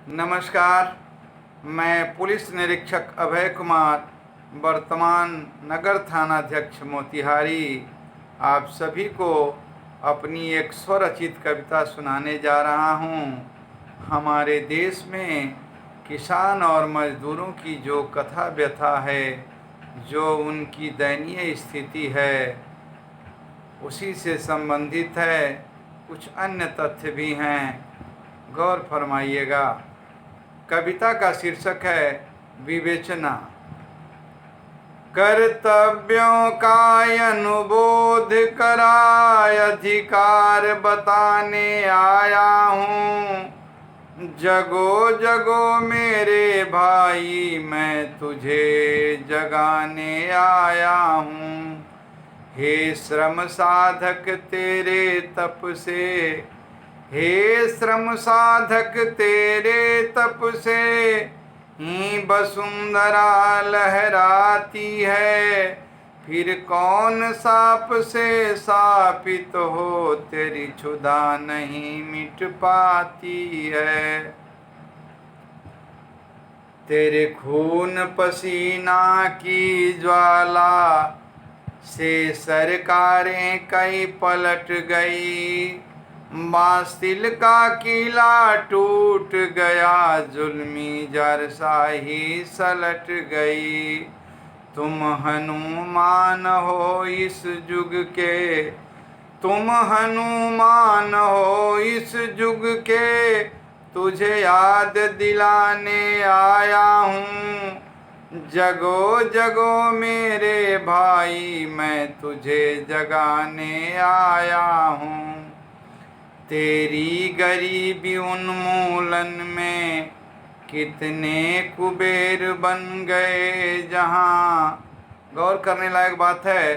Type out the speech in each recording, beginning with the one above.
नमस्कार। मैं पुलिस निरीक्षक अभय कुमार, वर्तमान नगर थानाध्यक्ष मोतिहारी, आप सभी को अपनी एक स्वरचित कविता सुनाने जा रहा हूँ। हमारे देश में किसान और मजदूरों की जो कथा व्यथा है, जो उनकी दयनीय स्थिति है, उसी से संबंधित है। कुछ अन्य तथ्य भी हैं, गौर फरमाइएगा। कविता का शीर्षक है विवेचना। कर्तव्यों का अनुबोध कराय अधिकार बताने आया हूँ। जगो जगो मेरे भाई, मैं तुझे जगाने आया हूँ। हे श्रम साधक तेरे तप से, हे श्रम साधक तेरे तप से ही वसुंधरा लहराती है। फिर कौन साप से शापित हो, तेरी क्षुधा नहीं मिट पाती है। तेरे खून पसीना की ज्वाला से सरकारें कई पलट गई। बास्तिल का किला टूट गया, जुल्मी जारशाही सलट गई। तुम हनुमान हो इस युग के, तुम हनुमान हो इस युग के, तुझे याद दिलाने आया हूँ। जगो जगो मेरे भाई, मैं तुझे जगाने आया हूँ। तेरी गरीबी उन्मूलन में कितने कुबेर बन गए जहाँ। गौर करने लायक बात है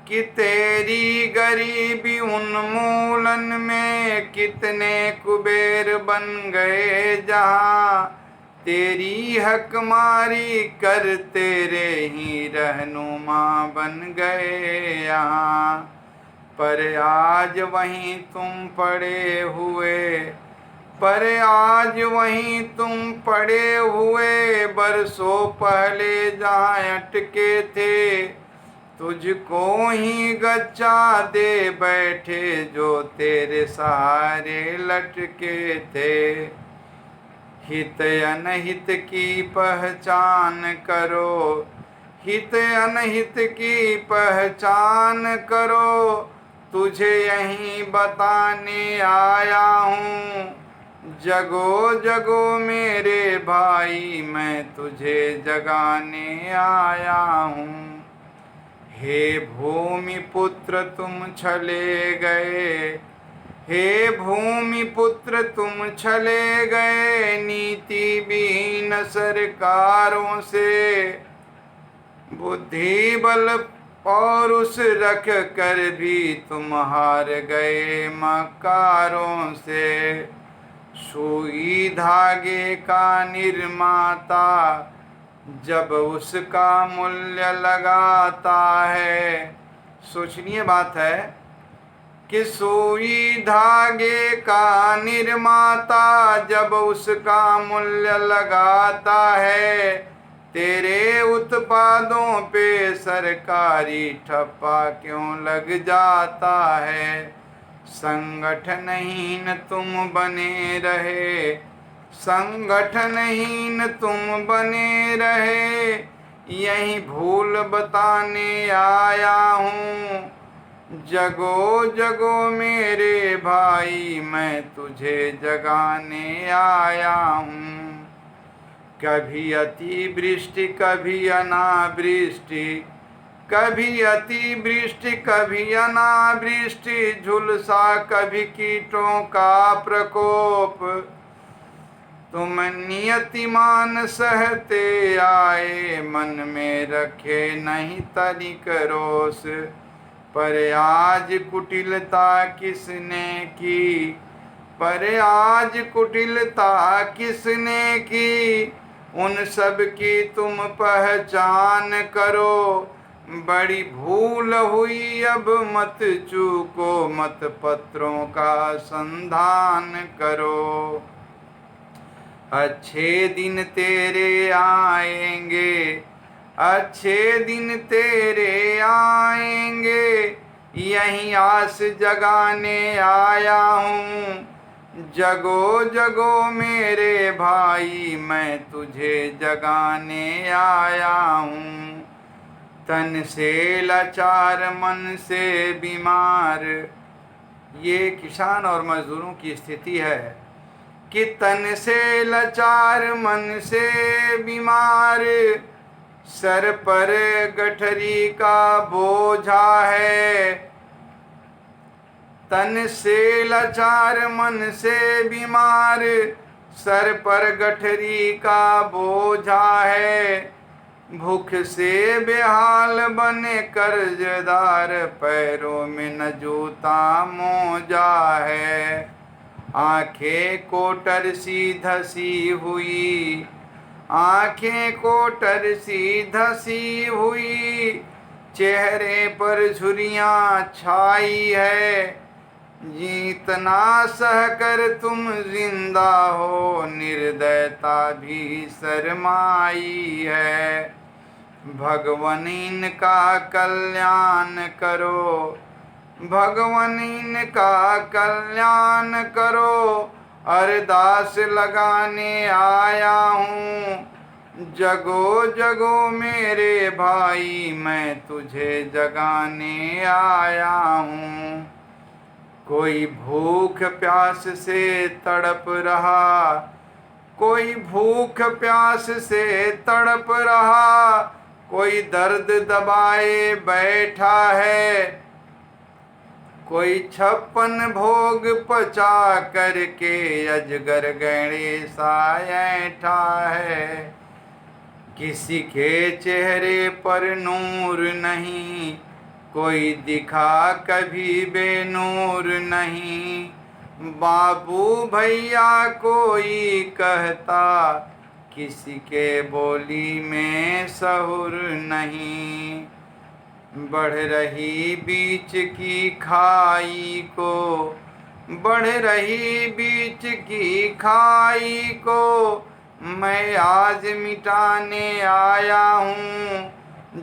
कि तेरी गरीबी उन्मूलन में कितने कुबेर बन गए जहाँ। तेरी हकमारी कर तेरे ही रहनुमा बन गए यहाँ। पर आज वहीं तुम पड़े हुए, पर आज वहीं तुम पड़े हुए, बरसों पहले जहाँ अटके थे। तुझको ही गच्चा दे बैठे जो तेरे सहारे लटके थे। हित अनहित की पहचान करो, हित अनहित की पहचान करो, तुझे यहीं बताने आया हूँ। जगो जगो मेरे भाई, मैं तुझे जगाने आया हूँ। हे भूमि पुत्र तुम चले गए, हे भूमि पुत्र तुम चले गए, नीति विहीन सरकारों से। बुद्धि बल पौरुष रख कर भी तुम हार गए मकारों से। सुई धागे का निर्माता जब उसका मूल्य लगाता है। सोचनीय बात है कि सुई धागे का निर्माता जब उसका मूल्य लगाता है, तेरे उत्पादों पे सरकारी ठप्पा क्यों लग जाता है। संगठनहीन तुम बने रहे, संगठनहीन तुम बने रहे, यही भूल बताने आया हूँ। जगो जगो मेरे भाई, मैं तुझे जगाने आया हूँ। कभी अतिवृष्टि कभी अनावृष्टि, कभी अतिवृष्टि कभी अनावृष्टि, झुलसा कभी कीटों का प्रकोप। तुम नियतिमान सहते आए, मन में रखे नहीं तनिक रोष। पर आज कुटिलता किसने की, पर आज कुटिलता किसने की, उन सब की तुम पहचान करो। बड़ी भूल हुई अब मत चूको, मत पत्रों का संधान करो। अच्छे दिन तेरे आएंगे, अच्छे दिन तेरे आएंगे, यहीं आस जगाने आया हूँ। जगो जगो मेरे भाई, मैं तुझे जगाने आया हूँ। तन से लाचार मन से बीमार, ये किसान और मजदूरों की स्थिति है कि तन से लाचार मन से बीमार, सर पर गठरी का बोझा है। तन से लाचार मन से बीमार, सर पर गठरी का बोझा है। भूख से बेहाल बने कर्जदार, पैरों में न जूता मोजा है। आंखें कोटर सी धसी हुई, आंखें कोटर सी धसी हुई, चेहरे पर झुर्रियाँ छाई है। जितना सहकर तुम जिंदा हो, निर्दयता भी शर्माई है। भगवान इनका कल्याण करो, भगवान इनका कल्याण करो, अरदास लगाने आया हूँ। जगो जगो मेरे भाई, मैं तुझे जगाने आया हूँ। कोई भूख प्यास से तड़प रहा, कोई भूख प्यास से तड़प रहा, कोई दर्द दबाए बैठा है। कोई 56 भोग पचा करके अजगर गणेशा ऐठा है। किसी के चेहरे पर नूर नहीं, कोई दिखा कभी बेनूर नहीं। बाबू भैया कोई कहता, किसी के बोली में सहुर नहीं। बढ़ रही बीच की खाई को, बढ़ रही बीच की खाई को, मैं आज मिटाने आया हूँ।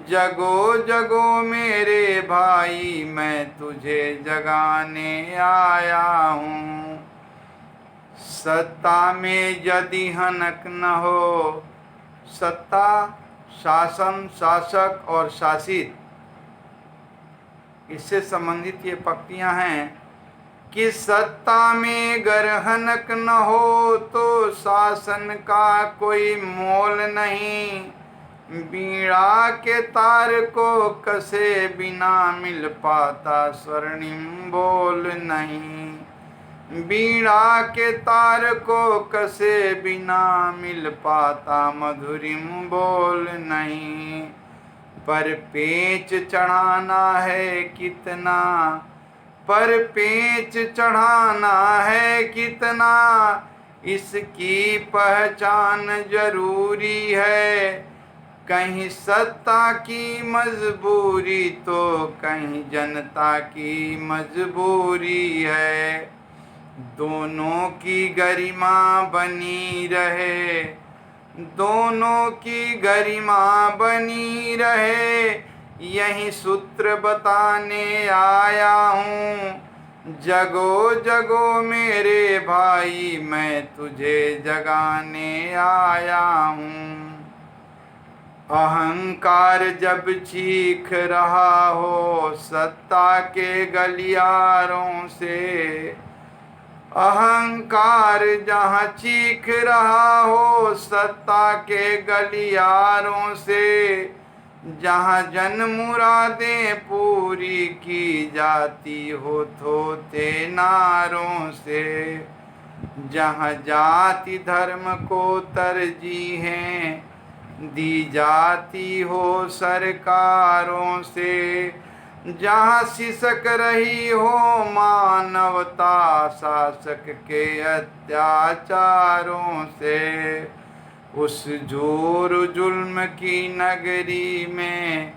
जगो जगो मेरे भाई, मैं तुझे जगाने आया हूँ। सत्ता में यदि हनक न हो, सत्ता शासन, शासक और शासित, इससे संबंधित ये पंक्तियां हैं कि सत्ता में गर हनक न हो तो शासन का कोई मोल नहीं। बीड़ा के तार को कसे बिना मिल पाता स्वर्णिम बोल नहीं। बीड़ा के तार को कसे बिना मिल पाता मधुरिम बोल नहीं। पर पेच चढ़ाना है कितना, पर पेच चढ़ाना है कितना, इसकी पहचान जरूरी है। कहीं सत्ता की मजबूरी तो कहीं जनता की मजबूरी है। दोनों की गरिमा बनी रहे, दोनों की गरिमा बनी रहे, यही सूत्र बताने आया हूँ। जगो जगो मेरे भाई, मैं तुझे जगाने आया हूँ। अहंकार जब चीख रहा हो सत्ता के गलियारों से, अहंकार जहाँ चीख रहा हो सत्ता के गलियारों से, जहाँ जन मुरादें पूरी की जाती हो थोथे नारों से, जहाँ जाति धर्म को तरजीहें दी जाती हो सरकारों से, जहाँ सिसक रही हो मानवता शासक के अत्याचारों से, उस जोर जुल्म की नगरी में,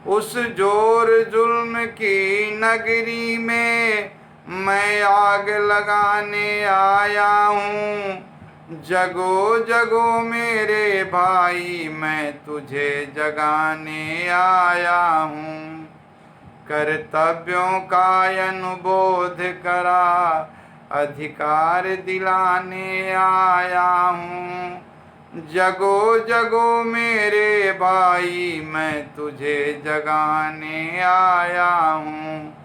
उस जोर जुल्म की नगरी में मैं आग लगाने आया हूँ। जगो जगो मेरे भाई मैं तुझे जगाने आया हूँ। कर्तव्यों का अनुबोध करा अधिकार दिलाने आया हूँ। जगो जगो मेरे भाई मैं तुझे जगाने आया हूँ।